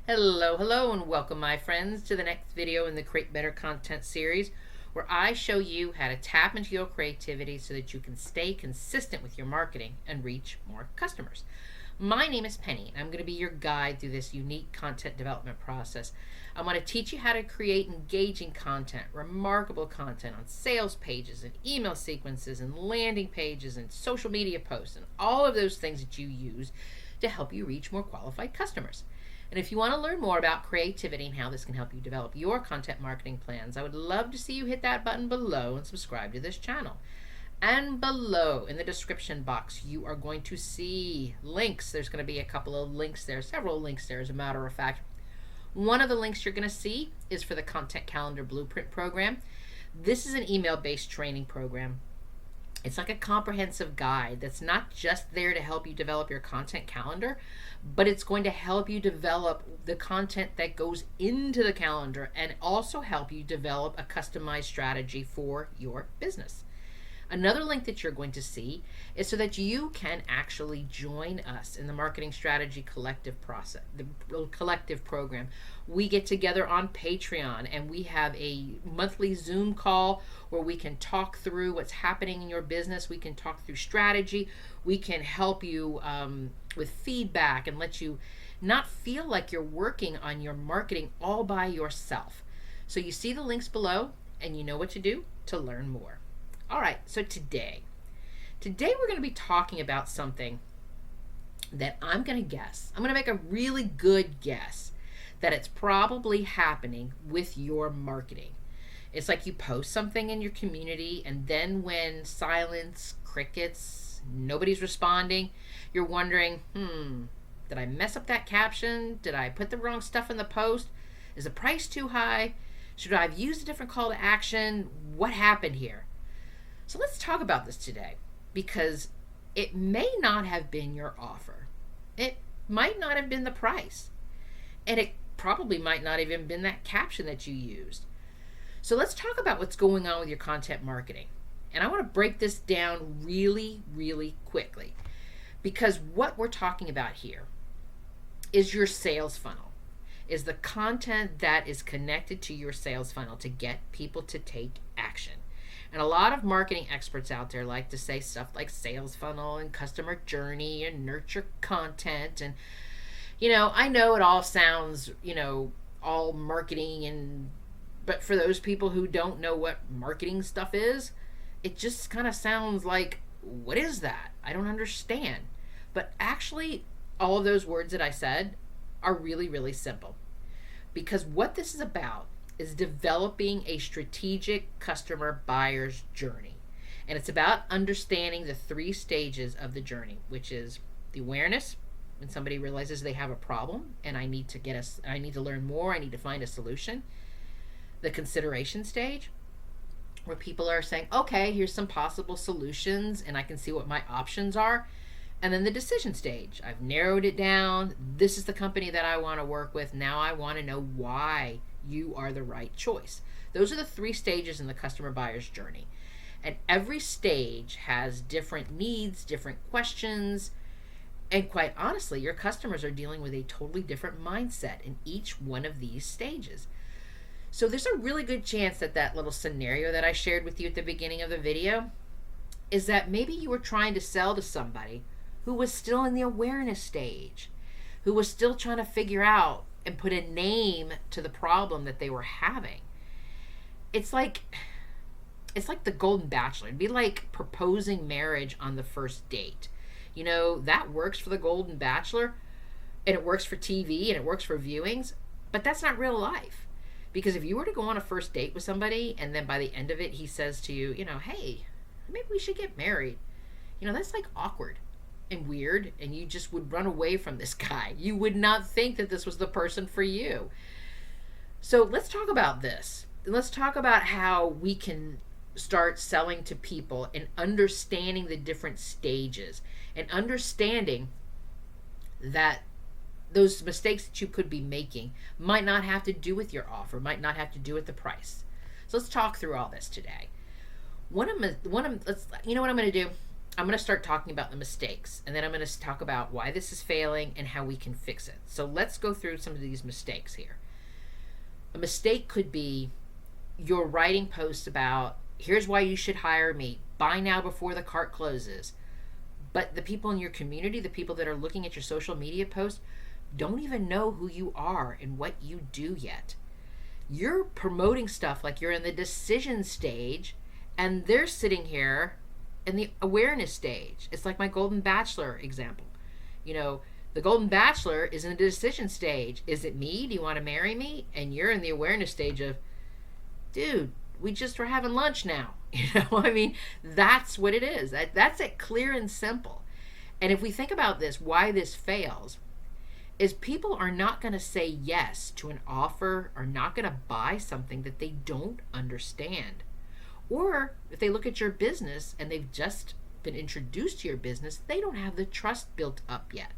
Hello, and welcome, my friends, to the next video in the Create Better Content series, where I show you how to tap into your creativity so that you can stay consistent with your marketing and reach more customers. My name is Penny, and I'm going to be your guide through this unique content development process. I want to teach you how to create engaging content, remarkable content on sales pages and email sequences and landing pages and social media posts and all of those things that you use to help you reach more qualified customers. And if you want to learn more about creativity and how this can help you develop your content marketing plans, I would love to see you hit that button below and subscribe to this channel. And below in the description box, you are going to see links. There's going to be a couple of links there, several links there, as a matter of fact. One of the links you're going to see is for the Content Calendar Blueprint program. This is an email-based training program. It's like a comprehensive guide that's not just there to help you develop your content calendar, but it's going to help you develop the content that goes into the calendar and also help you develop a customized strategy for your business. Another link that you're going to see is so that you can actually join us in the Marketing Strategy Collective process, the collective program. We get together on Patreon and we have a monthly Zoom call where we can talk through what's happening in your business. We can talk through strategy. We can help you with feedback and let you not feel like you're working on your marketing all by yourself. So you see the links below and you know what to do to learn more. All right, so today we're going to be talking about something that I'm going to guess. I'm going to make a really good guess that it's probably happening with your marketing. It's like you post something in your community, and then when silence, crickets, nobody's responding, you're wondering, did I mess up that caption? Did I put the wrong stuff in the post? Is the price too high? Should I have used a different call to action? What happened here? So let's talk about this today, because it may not have been your offer. It might not have been the price. And it probably might not even been that caption that you used. So let's talk about what's going on with your content marketing. And I want to break this down really, really quickly, because what we're talking about here is your sales funnel, is the content that is connected to your sales funnel to get people to take action. And a lot of marketing experts out there like to say stuff like sales funnel and customer journey and nurture content. And, I know it all sounds, all marketing, but for those people who don't know what marketing stuff is, it just kind of sounds like, what is that? I don't understand. But actually, all of those words that I said are really, really simple. Because what this is about is developing a strategic customer buyer's journey. And it's about understanding the 3 stages of the journey, which is the awareness, when somebody realizes they have a problem and I need to learn more, I need to find a solution. The consideration stage, where people are saying, okay, here's some possible solutions and I can see what my options are. And then the decision stage, I've narrowed it down. This is the company that I want to work with. Now I want to know why you are the right choice. Those are the 3 stages in the customer buyer's journey. And every stage has different needs, different questions, and quite honestly, your customers are dealing with a totally different mindset in each one of these stages. So there's a really good chance that that little scenario that I shared with you at the beginning of the video is that maybe you were trying to sell to somebody who was still in the awareness stage, who was still trying to figure out and put a name to the problem that they were having. It's like the Golden Bachelor. It'd be like proposing marriage on the first date. That works for the Golden Bachelor, and it works for TV, and it works for viewings, but that's not real life. Because if you were to go on a first date with somebody, and then by the end of it, he says to you, hey, maybe we should get married. That's like awkward and weird, and you just would run away from this guy. You would not think that this was the person for you. So let's talk about this. Let's talk about how we can start selling to people and understanding the different stages and understanding that those mistakes that you could be making might not have to do with your offer, might not have to do with the price. So let's talk through all this today. You know what I'm going to do? I'm going to start talking about the mistakes, and then I'm going to talk about why this is failing and how we can fix it. So let's go through some of these mistakes here. A mistake could be you're writing posts about, here's why you should hire me, buy now before the cart closes. But the people in your community, the people that are looking at your social media posts, don't even know who you are and what you do yet. You're promoting stuff like you're in the decision stage, and they're sitting here in the awareness stage. It's like my Golden Bachelor example. You know, the Golden Bachelor is in the decision stage. Is it me? Do you want to marry me? And you're in the awareness stage of, dude, we just were having lunch now. I mean, that's what it is. That's it, clear and simple. And if we think about this, why this fails is people are not going to say yes to an offer, or not going to buy something that they don't understand. Or if they look at your business and they've just been introduced to your business, they don't have the trust built up yet.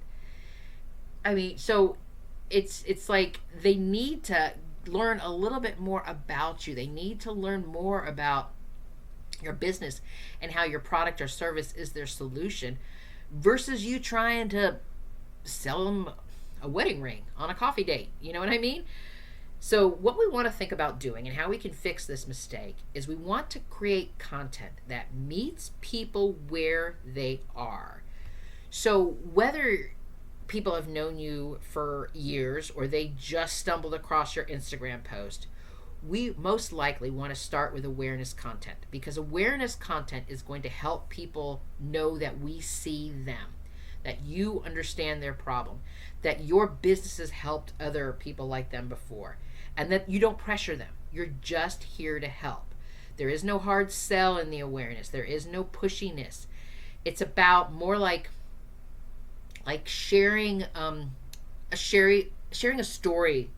I mean, so it's like they need to learn a little bit more about you. They need to learn more about your business and how your product or service is their solution, versus you trying to sell them a wedding ring on a coffee date. You know what I mean? So what we want to think about doing and how we can fix this mistake is we want to create content that meets people where they are. So whether people have known you for years or they just stumbled across your Instagram post, we most likely want to start with awareness content, because awareness content is going to help people know that we see them, that you understand their problem, that your business has helped other people like them before, and that you don't pressure them. You're just here to help. There is no hard sell in the awareness. There is no pushiness. It's about more like sharing sharing a story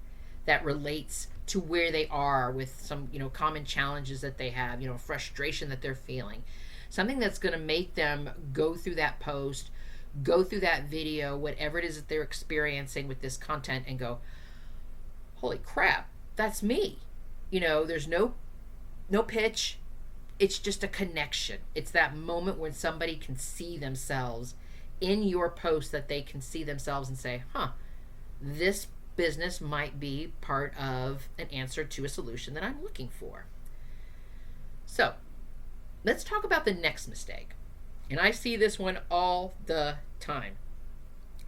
that relates to where they are with some, common challenges that they have, frustration that they're feeling. Something that's going to make them go through that post, go through that video, whatever it is that they're experiencing with this content, and go, holy crap, that's me. There's no pitch. It's just a connection. It's that moment when somebody can see themselves in your post, that they can see themselves and say, this business might be part of an answer to a solution that I'm looking for. So let's talk about the next mistake. And I see this one all the time.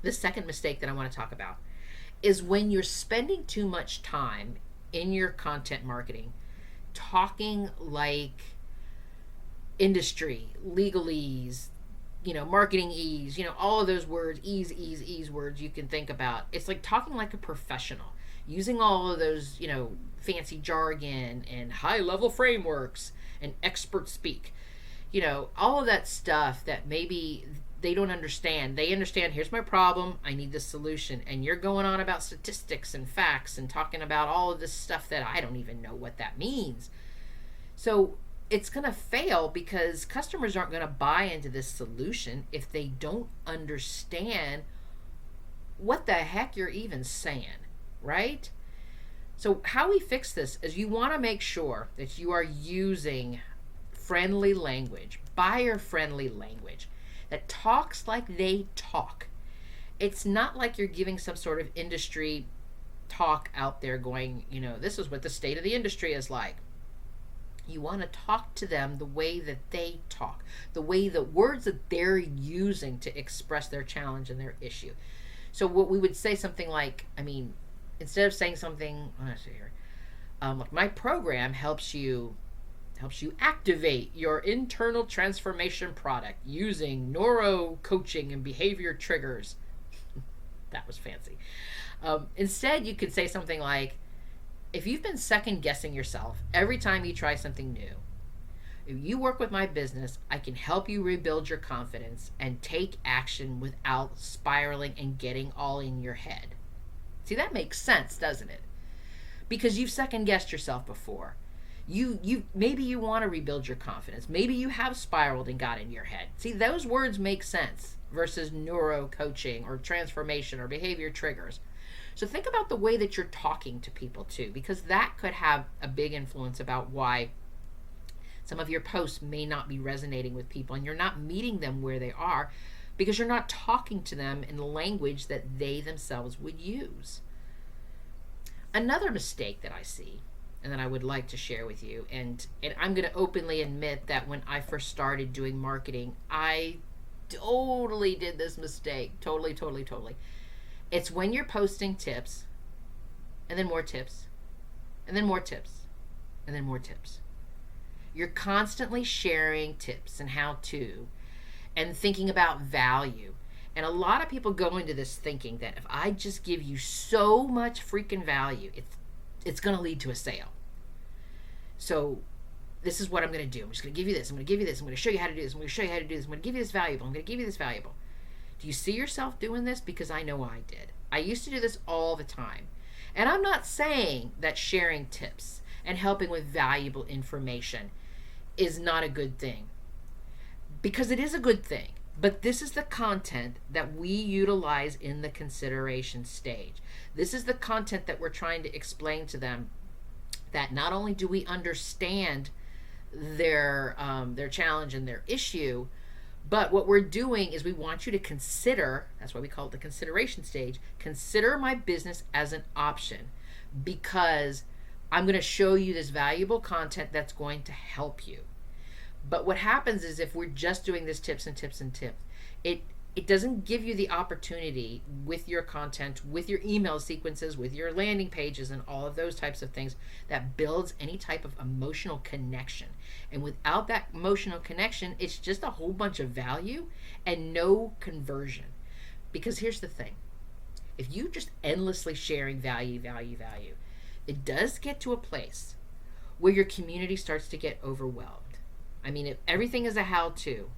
The second mistake that I want to talk about is when you're spending too much time in your content marketing talking like industry, legalese, marketing ease, all of those words, ease words you can think about. It's like talking like a professional, using all of those, fancy jargon and high level frameworks and expert speak. All of that stuff that maybe they don't understand. They understand, here's my problem, I need this solution. And you're going on about statistics and facts and talking about all of this stuff that I don't even know what that means. So it's going to fail, because customers aren't going to buy into this solution if they don't understand what the heck you're even saying, right? So how we fix this is you want to make sure that you are using friendly language, buyer-friendly language that talks like they talk. It's not like you're giving some sort of industry talk out there going, this is what the state of the industry is like. You want to talk to them the way that they talk, the words that they're using to express their challenge and their issue. So what we would say something like, instead of saying something, let's see here, like my program helps you activate your internal transformation product using neuro coaching and behavior triggers. That was fancy. Instead, you could say something like, if you've been second guessing yourself every time you try something new, if you work with my business, I can help you rebuild your confidence and take action without spiraling and getting all in your head. See, that makes sense, doesn't it? Because you've second guessed yourself before. Maybe you want to rebuild your confidence. Maybe you have spiraled and got in your head. See, those words make sense versus neuro coaching or transformation or behavior triggers. So think about the way that you're talking to people too, because that could have a big influence about why Some of your posts may not be resonating with people, and you're not meeting them where they are because you're not talking to them in the language that they themselves would use. Another mistake that I see and that I would like to share with you, and I'm going to openly admit that when I first started doing marketing, I totally did this mistake. Totally. It's when you're posting tips, and then more tips, and then more tips, and then more tips. You're constantly sharing tips and how to, and thinking about value. And a lot of people go into this thinking that if I just give you so much freaking value, it's going to lead to a sale. So this is what I'm going to do. I'm just going to give you this. I'm going to give you this. I'm going to show you how to do this. I'm going to show you how to do this. I'm going to give you this valuable. I'm going to give you this valuable. Do you see yourself doing this? Because I know I did. I used to do this all the time. And I'm not saying that sharing tips and helping with valuable information is not a good thing. Because it is a good thing. But this is the content that we utilize in the consideration stage. This is the content that we're trying to explain to them, that not only do we understand their challenge and their issue, but what we're doing is we want you to consider, that's why we call it the consideration stage, consider my business as an option, because I'm going to show you this valuable content that's going to help you. But what happens is if we're just doing this tips and tips and tips, it doesn't give you the opportunity with your content, with your email sequences, with your landing pages and all of those types of things that builds any type of emotional connection. And without that emotional connection, it's just a whole bunch of value and no conversion. Because here's the thing. If you just endlessly sharing value, it does get to a place where your community starts to get overwhelmed. I mean, if everything is a how-to,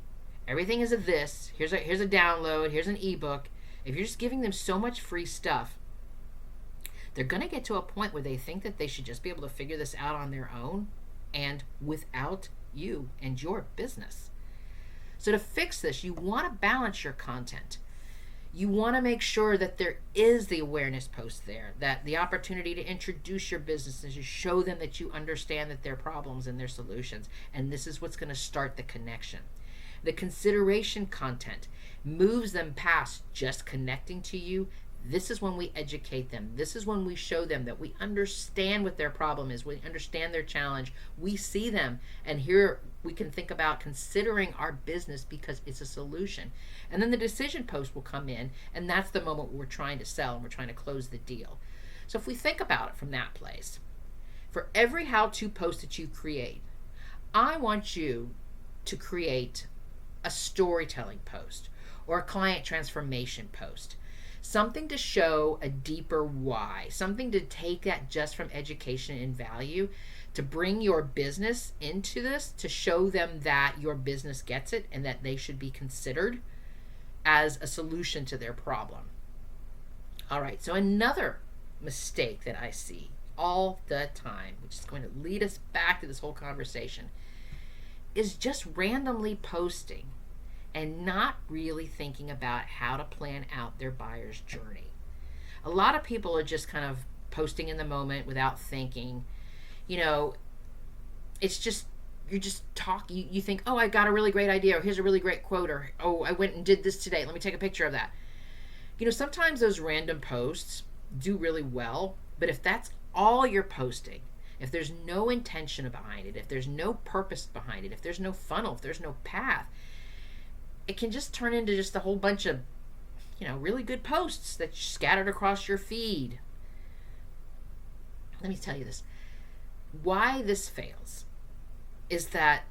everything is a this, here's a download, here's an ebook. If you're just giving them so much free stuff, they're going to get to a point where they think that they should just be able to figure this out on their own and without you and your business. So to fix this, you want to balance your content. You want to make sure that there is the awareness post there, that the opportunity to introduce your business and to show them that you understand that their problems and their solutions. And this is what's going to start the connection. The consideration content moves them past just connecting to you. This is when we educate them. This is when we show them that we understand what their problem is. We understand their challenge. We see them. And here we can think about considering our business because it's a solution. And then the decision post will come in, and that's the moment we're trying to sell and we're trying to close the deal. So if we think about it from that place, for every how-to post that you create, I want you to create a storytelling post or a client transformation post. Something to show a deeper why, something to take that just from education and value, to bring your business into this, to show them that your business gets it and that they should be considered as a solution to their problem. All right, so another mistake that I see all the time, which is going to lead us back to this whole conversation, is just randomly posting and not really thinking about how to plan out their buyer's journey. A lot of people are just kind of posting in the moment without thinking. You know, it's just, you're just talking, you think, oh, I got a really great idea, or here's a really great quote, or oh, I went and did this today, let me take a picture of that. You know, sometimes those random posts do really well, but if that's all you're posting, if there's no intention behind it, if there's no purpose behind it, if there's no funnel, if there's no path, it can just turn into just a whole bunch of, you know, really good posts that's scattered across your feed. Let me tell you this. Why this fails is that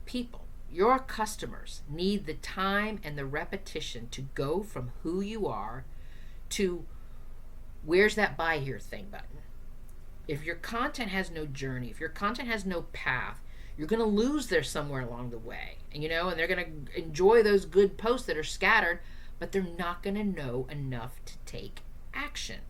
people, your customers, need the time and the repetition to go from who you are to where's that buy here thing button. If your content has no journey, if your content has no path, you're going to lose there somewhere along the way. And, you know, and they're going to enjoy those good posts that are scattered, but they're not going to know enough to take action.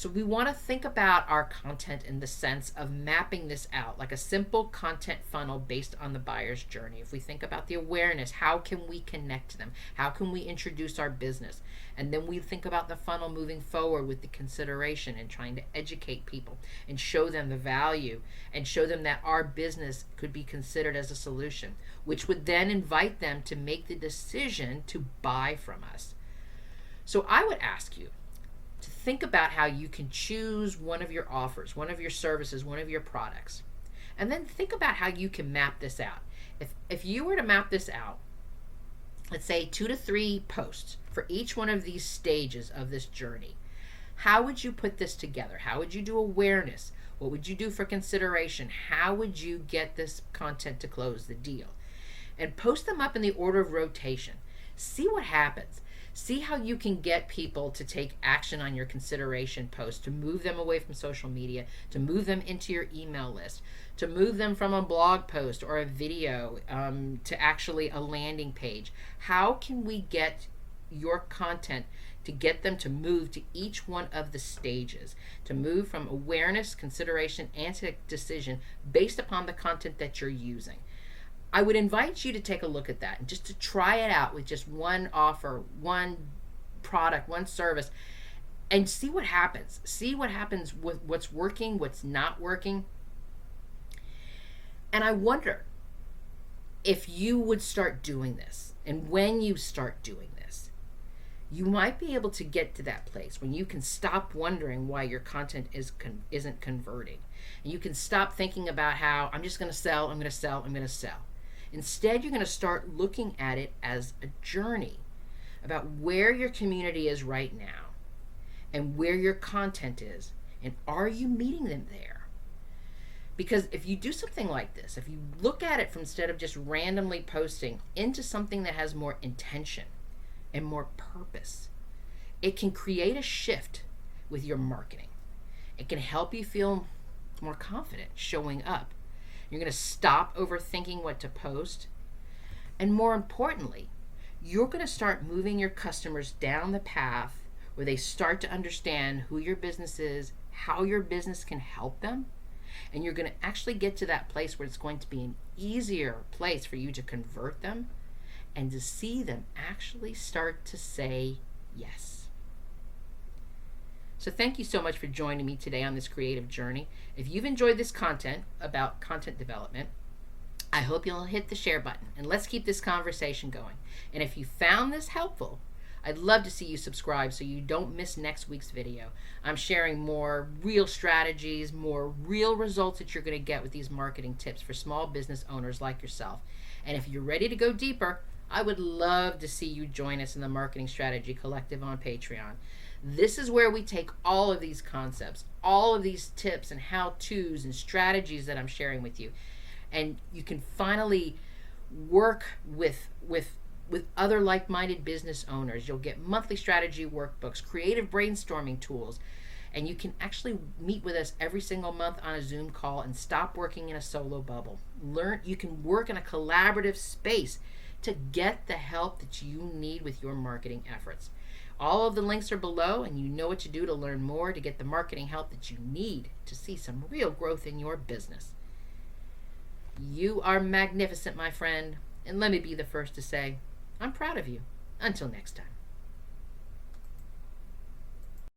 So we want to think about our content in the sense of mapping this out like a simple content funnel based on the buyer's journey. If we think about the awareness, how can we connect to them? How can we introduce our business? And then we think about the funnel moving forward with the consideration and trying to educate people and show them the value and show them that our business could be considered as a solution, which would then invite them to make the decision to buy from us. So I would ask you to think about how you can choose one of your offers, one of your services, one of your products. And then think about how you can map this out. If you were to map this out, let's say 2 to 3 posts for each one of these stages of this journey, how would you put this together? How would you do awareness? What would you do for consideration? How would you get this content to close the deal? And post them up in the order of rotation. See what happens. See how you can get people to take action on your consideration post, to move them away from social media, to move them into your email list, to move them from a blog post or a video to actually a landing page. How can we get your content to get them to move to each one of the stages, to move from awareness, consideration, and to decision based upon the content that you're using? I would invite you to take a look at that and just to try it out with just one offer, one product, one service, and see what happens. See what happens with what's working, what's not working. And I wonder if you would start doing this, and when you start doing this, you might be able to get to that place when you can stop wondering why your content isn't converting. And you can stop thinking about how I'm just going to sell, I'm going to sell, I'm going to sell. Instead, you're going to start looking at it as a journey about where your community is right now and where your content is, and are you meeting them there? Because if you do something like this, if you look at it from instead of just randomly posting into something that has more intention and more purpose, it can create a shift with your marketing. It can help you feel more confident showing up. You're going to stop overthinking what to post. And more importantly, you're going to start moving your customers down the path where they start to understand who your business is, how your business can help them. And you're going to actually get to that place where it's going to be an easier place for you to convert them and to see them actually start to say yes. So thank you so much for joining me today on this creative journey. If you've enjoyed this content about content development, I hope you'll hit the share button and let's keep this conversation going. And if you found this helpful, I'd love to see you subscribe so you don't miss next week's video. I'm sharing more real strategies, more real results that you're going to get with these marketing tips for small business owners like yourself. And if you're ready to go deeper, I would love to see you join us in the Marketing Strategy Collective on Patreon. This is where we take all of these concepts, all of these tips and how-tos and strategies that I'm sharing with you, and you can finally work with other like-minded business owners. You'll get monthly strategy workbooks, creative brainstorming tools, and you can actually meet with us every single month on a Zoom call and stop working in a solo bubble. You can work in a collaborative space to get the help that you need with your marketing efforts. All of the links are below, and you know what to do to learn more to get the marketing help that you need to see some real growth in your business. You are magnificent, my friend, and let me be the first to say, I'm proud of you. Until next time.